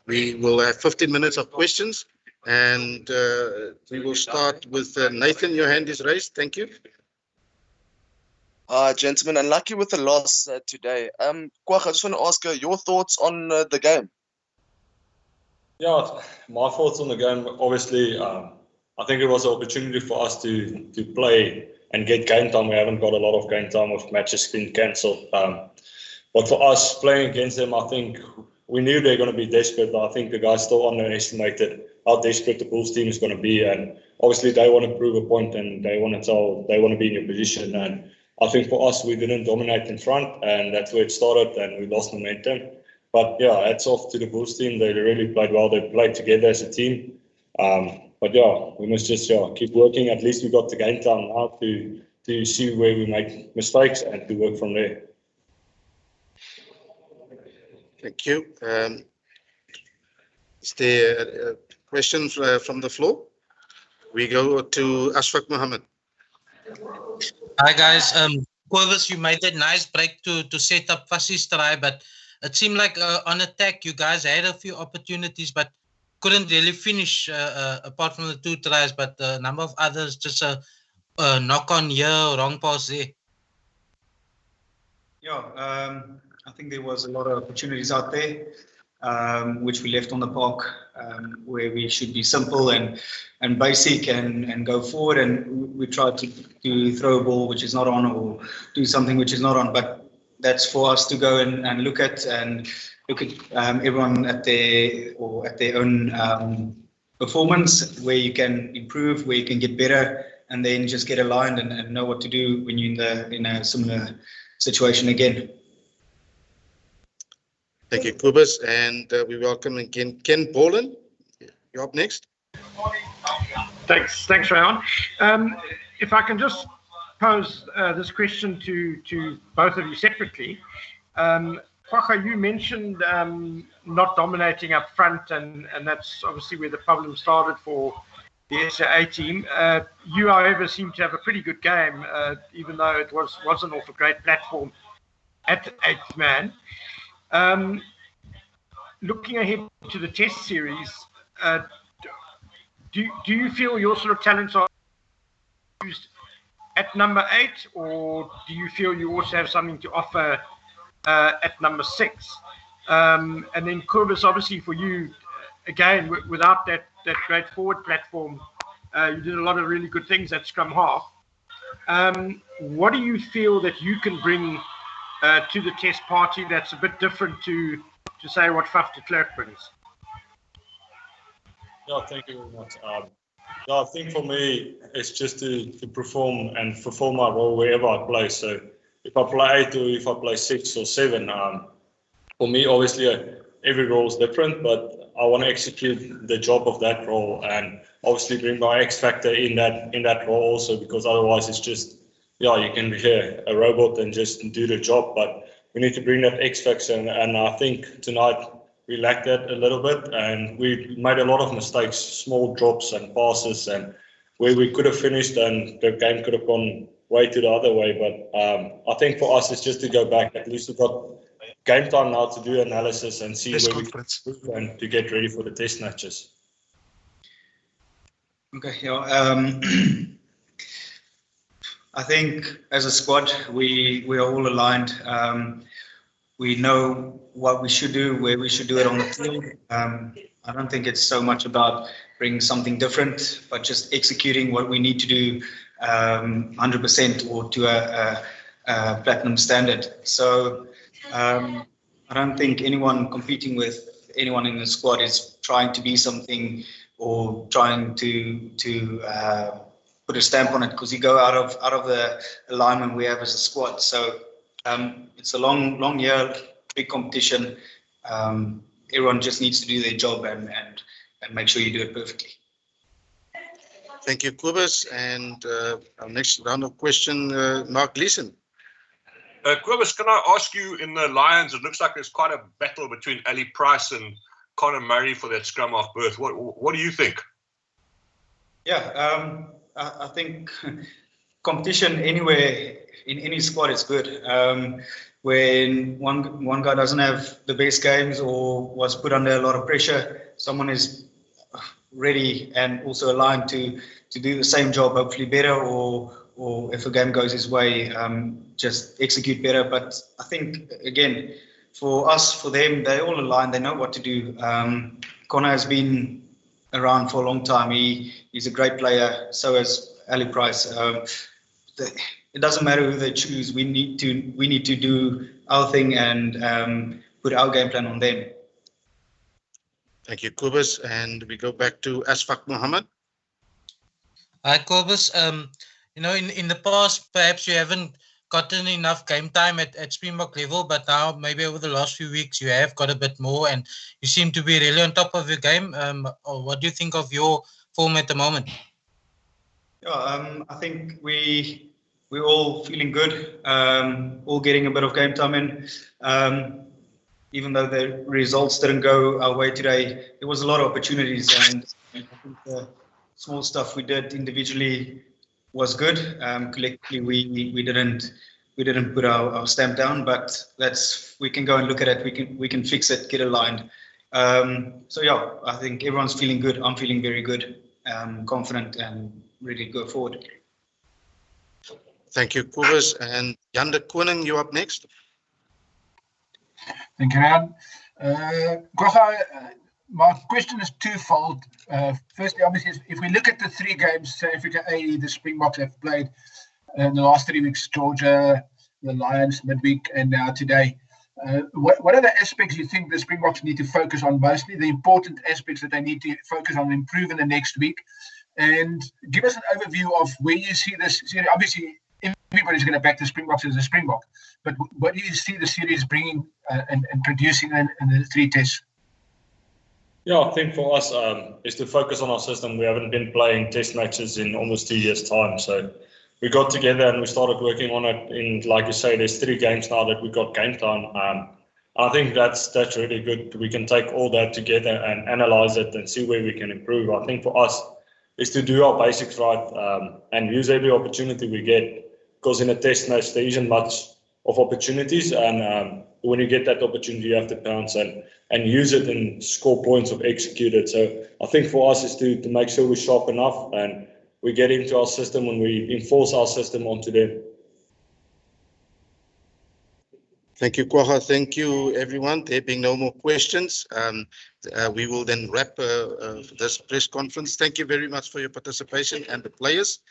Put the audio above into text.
We will have 15 minutes of questions, and we will start with Nathan. Your hand is raised. Thank you. Gentlemen, unlucky with the loss today. Kwaggas, I just want to ask your thoughts on the game. Yeah, my thoughts on the game, obviously, I think it was an opportunity for us to play and get game time. We haven't got a lot of game time with matches being cancelled. But for us, playing against them, I think we knew they're going to be desperate, but I think the guys still underestimated how desperate the Bulls team is going to be. And obviously, they want to prove a point and they want to be in a position. And I think for us, we didn't dominate in front, and that's where it started, and we lost momentum. But yeah, hats off to the Bulls team. They really played well. They played together as a team. But yeah, we must just keep working. At least we got the game time now to see where we make mistakes and to work from there. Thank you. Is there questions from the floor? We go to Ashfaq Mohammed. Hi guys. Cobus, you made that nice break to set up Fassi's try, but it seemed like on attack you guys had a few opportunities, but couldn't really finish apart from the 2 tries. But a number of others just a knock on here, wrong pass there. Yeah, I think there was a lot of opportunities out there, which we left on the park, where we should be simple and basic and go forward. And we tried to throw a ball which is not on, or do something which is not on. But that's for us to go and look at everyone at their own performance, where you can improve, where you can get better, and then just get aligned and know what to do when you're in a similar situation again. Thank you, Cobus, and we welcome again Ken Boland. You're up next. Thanks, Ryan. If I can just pose this question to both of you separately. Kwagga, you mentioned not dominating up front, and that's obviously where the problem started for the SA team. You, however, seem to have a pretty good game, even though it wasn't off a great platform at 8th man. Looking ahead to the test series, do you feel your sort of talents are used at number 8, or do you feel you also have something to offer at number 6? And then Cobus, obviously for you, again, without that great forward platform, you did a lot of really good things at scrum half. What do you feel that you can bring to the test party that's a bit different to say what Faf de Klerk brings? Yeah, thank you very much. I think for me, it's just to perform and fulfill my role wherever I play. So if I play 8 or if I play 6 or 7, for me, obviously, every role is different, but I want to execute the job of that role and obviously bring my X factor in that role also, because otherwise it's just, you can be a robot and just do the job, but we need to bring that X factor, and I think tonight we lacked that a little bit, and we made a lot of mistakes, small drops and passes, and where we could have finished and the game could have gone way to the other way. But I think for us, it's just to go back. At least we've got game time now to do analysis and see where we can improve and to get ready for the test matches. Okay, I think as a squad, we are all aligned. We know what we should do, where we should do it on the field. I don't think it's so much about bringing something different, but just executing what we need to do 100% or to a platinum standard. So I don't think anyone competing with anyone in the squad is trying to be something or trying to put a stamp on it, because you go out of the alignment we have as a squad. So it's a long year, big competition. Everyone just needs to do their job and make sure you do it perfectly. Thank you, Cobus. And our next round of question, Mark Gleeson. Cobus, can I ask you, in the Lions, it looks like there's quite a battle between Ali Price and Conor Murray for that scrum half berth. What do you think? Yeah, I think competition anywhere in any squad is good. when one guy doesn't have the best games or was put under a lot of pressure, someone is ready and also aligned to do the same job, hopefully better, or if a game goes his way, just execute better. But I think, again, for us, for them, they're all aligned. They know what to do. Connor has been around for a long time. He's a great player. So is Ali Price. It doesn't matter who they choose. We need to do our thing and put our game plan on them. Thank you, Cobus. And we go back to Asfaq Mohammed. Hi, Cobus. In the past, perhaps you haven't gotten enough game time at Springbok level, but now maybe over the last few weeks you have got a bit more, and you seem to be really on top of your game. What do you think of your form at the moment? Yeah, I think we're all feeling good. All getting a bit of game time in. Even though the results didn't go our way today, there was a lot of opportunities, and I think the small stuff we did individually was good. Collectively, we didn't put our stamp down, but we can go and look at it. We can fix it, get aligned. So yeah, I think everyone's feeling good. I'm feeling very good, confident, and ready to go forward. Thank you, Cobus. And Jan de Koning, you're up next. Thank you, Ryan. Kwagga, my question is twofold. Firstly, obviously, if we look at the three games South Africa A, the Springboks have played in the last 3 weeks, Georgia, the Lions midweek, and now today, what are the aspects you think the Springboks need to focus on mostly, the important aspects that they need to focus on improve in the next week? And give us an overview of where you see this. Obviously, everybody's going to back the Springboks as a Springbok, but what do you see the series bringing and producing in the three tests? Yeah, I think for us is to focus on our system. We haven't been playing test matches in almost 2 years' time, so we got together and we started working on it. In, like you say, there's 3 games now that we got game time. I think that's really good. We can take all that together and analyze it and see where we can improve. I think for us is to do our basics right and use every opportunity we get. Because in a test match, there isn't much of opportunities, and when you get that opportunity, you have to pounce and use it and score points or execute it. So I think for us is to make sure we're sharp enough and we get into our system and we enforce our system onto them. Thank you, Kwagga. Thank you, everyone. There being no more questions, we will then wrap this press conference. Thank you very much for your participation and the players.